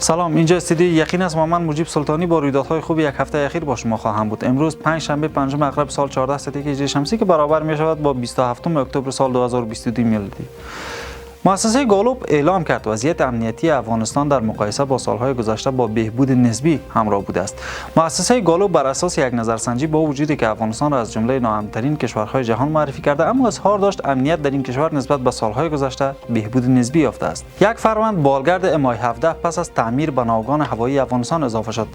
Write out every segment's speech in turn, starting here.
سلام، اینجا استودیوی یقین است. من مجیب سلطانی با رویدادهای خوب یک هفته اخیر با شما خواهم بود. امروز پنجشنبه 5 مغرب سال 1401 هجری شمسی که برابر می شود با 27 اکتبر سال 2022 میلادی. مؤسسه گالوب اعلام کرد وضعیت امنیتی افغانستان در مقایسه با سالهای گذشته با بهبود نسبی همراه بوده است. مؤسسه گالوب بر اساس یک نظرسنجی با وجودی که افغانستان را از جمله ناامن‌ترین کشورهای جهان معرفی کرده، اما اظهار داشت امنیت در این کشور نسبت به سالهای گذشته بهبود نسبی یافته است. یک فروند بالگرد امای 17 پس از تعمیر به ناوگان هوایی افغانستان اضافه شد.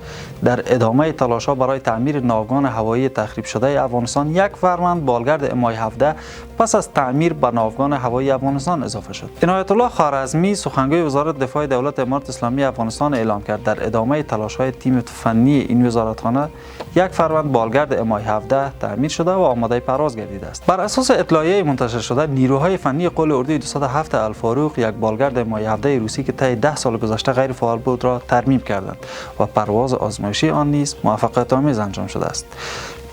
در ادامه تلاش‌ها برای تعمیر ناوگان هوایی تخریب شده افغانستان، یک فروند بالگرد امای 17 پس از تعمیر به ناوگان هوایی افغانستان اضافه شد. عنایت الله خوارزمی سخنگوی وزارت دفاع دولت امارت اسلامی افغانستان اعلام کرد در ادامه تلاش‌های تیم فنی این وزارتخانه یک فروند بالگرد امای 17 تعمیر شده و آماده پرواز گردیده است. بر اساس اطلاعیه منتشر شده، نیروهای فنی قول اردوی 207 الفاروق یک بالگرد امای 17 روسی که طی 10 سال گذشته غیر فعال بود را ترمیم کردند و پرواز آزمایشی آن نیز موفقیت‌آمیز انجام شده است.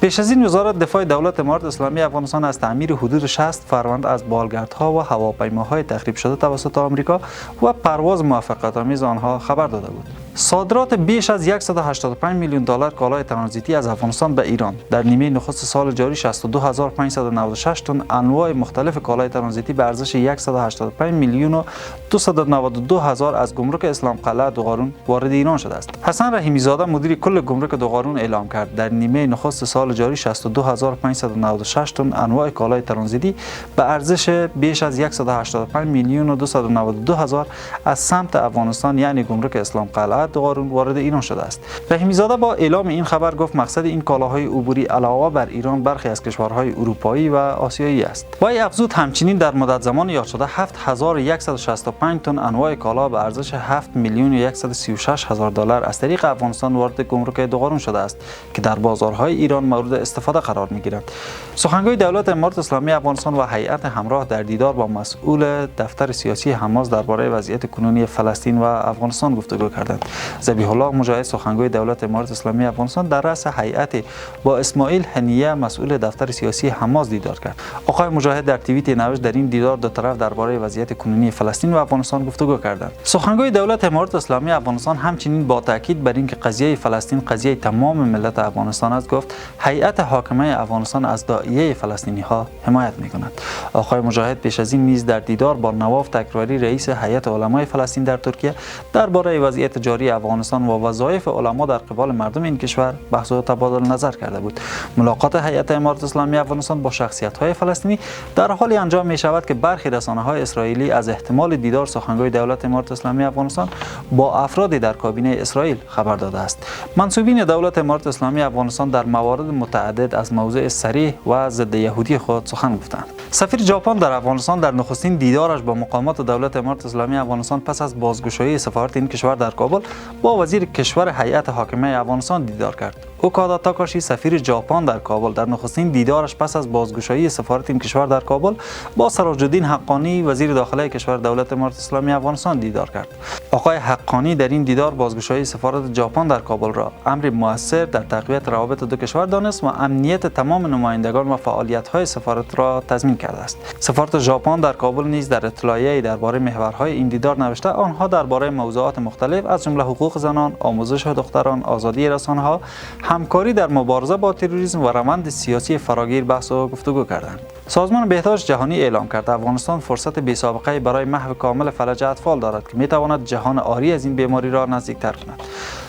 پیش از این وزارت دفاع دولت امارت اسلامی افغانستان از تعمیر حدود 60 فروند از بالگردها و هواپیماهای تخریب شده توسط آمریکا و پرواز موفقیت‌آمیز آنها خبر داده بود. صادرات بیش از 185 میلیون دلار کالای ترانزیتی از افغانستان به ایران در نیمه نخست سال جاری 62596 تن انواع مختلف کالای ترانزیتی به ارزش 185 میلیون و 292 هزار از گمرک اسلام قلعه دوغارون وارد ایران شده است. حسن رحیمی زاده مدیر کل گمرک دوغارون اعلام کرد در نیمه نخست سال جاری 62596 تن انواع کالای ترانزیتی به ارزش بیش از 185 میلیون و 292 هزار از سمت افغانستان یعنی گمرک اسلام قلعه دوغارون وارد ایران شده است. رحیمی زاده با اعلام این خبر گفت مقصد این کالاهای عبوری علاوه بر ایران برخی از کشورهای اروپایی و آسیایی است. وی افزود همچنین در مدت زمان یاد شده 7165 تن انواع کالا به ارزش 7 میلیون و 136 هزار دلار از طریق افغانستان وارد گمرک دوغارون شده است که در بازارهای ایران مورد استفاده قرار می‌گیرد. سخنگوی دولت امارت اسلامی افغانستان و هیئت همراه در دیدار با مسئول دفتر سیاسی حماس درباره وضعیت کنونی فلسطین و افغانستان گفتگو کردند. ذبیح الله مجاهد سخنگوی دولت امارت اسلامی افغانستان در رأس هیئت با اسماعیل هنیه مسئول دفتر سیاسی حماس دیدار کرد. آقای مجاهد در توییت نوشت در این دیدار دو طرف درباره وضعیت کنونی فلسطین و افغانستان گفتگو کردند. سخنگوی دولت امارت اسلامی افغانستان همچنین با تاکید بر اینکه قضیه فلسطین قضیه تمام ملت افغانستان است گفت هیئت حاکمه افغانستان از داعیه فلسطینی‌ها حمایت می‌کند. آقای مجاهد پیش از این نیز در دیدار با نواف تکراری رئیس هیئت علمای فلسطین در ترکیه درباره وضعیت جاری افغانستان و وظایف علما در قبال مردم این کشور بحث و تبادل نظر کرده بود. ملاقات هیئت امارت اسلامی افغانستان با شخصیت‌های فلسطینی در حالی انجام می‌شود که برخی رسانه‌های اسرائیلی از احتمال دیدار سخنگوی دولت امارت اسلامی افغانستان با افرادی در کابینه اسرائیل خبر داده است. منسوبین دولت امارت اسلامی افغانستان در موارد متعدد از موضع صریح و ضد یهودی خود سخن گفتند. سفیر ژاپن در افغانستان در نخستین دیدارش با مقامات دولت امارت اسلامی افغانستان پس از بازگشایی سفارت این کشور در کابل با وزیر کشور هیئت حاکمه افغانستان دیدار کرد. اوکادا تاکاشی سفیر ژاپن در کابل در نخستین دیدارش پس از بازگشایی سفارت این کشور در کابل با سراج الدین حقانی وزیر داخله کشور دولت امارت اسلامی افغانستان دیدار کرد. آقای حقانی در این دیدار بازگشایی سفارت ژاپن در کابل را امری مؤثر در تقویت روابط دو کشور دانست و امنیت تمام نمایندگان و فعالیت‌های سفارت را تضمین کرده است. سفارت ژاپن در کابل نیز در اطلاعیه‌ای درباره محورهای این دیدار نوشته آنها درباره موضوعات مختلف از جمله حقوق زنان، آموزش دختران، آزادی رسانه‌ها، همکاری در مبارزه با تروریسم و روند سیاسی فراگیر بحث و گفتگو کردند. سازمان بهداشت جهانی اعلام کرد افغانستان فرصت بی‌سابقه برای محو کامل فلج اطفال دارد که می‌تواند جهان عاری از این بیماری را نزدیک‌تر کند.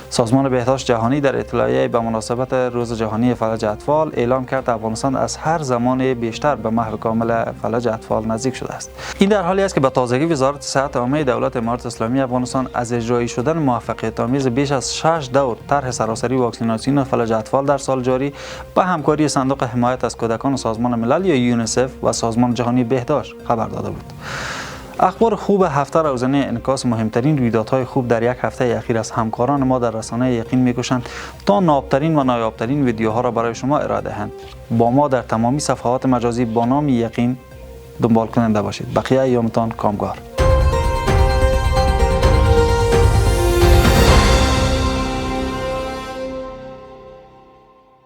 سازمان بهداشت جهانی در اطلاعیه‌ای به مناسبت روز جهانی فلج اطفال اعلام کرد افغانستان از هر زمان بیشتر به محو کامل فلج اطفال نزدیک شده است. این در حالی است که به تازگی وزارت صحت عامه دولت امارت اسلامی افغانستان از اجرایی شدن موفقیت‌آمیز بیش از 6 دور طرح سراسری واکسیناسیون فلج اطفال در سال جاری با همکاری صندوق حمایت از کودکان و سازمان ملل یا یونیسف و سازمان جهانی بهداشت خبر داده بود. اخبار خوب هفته روزانه انعکاس مهمترین رویدادهای خوب در یک هفته اخیر از همکاران ما در رسانه یقین می‌کوشند تا نابترین و نایابترین ویدیوها را برای شما ارائه دهند. با ما در تمامی صفحات مجازی با نام یقین دنبال کننده باشید. بقیه ایامتان کامگار.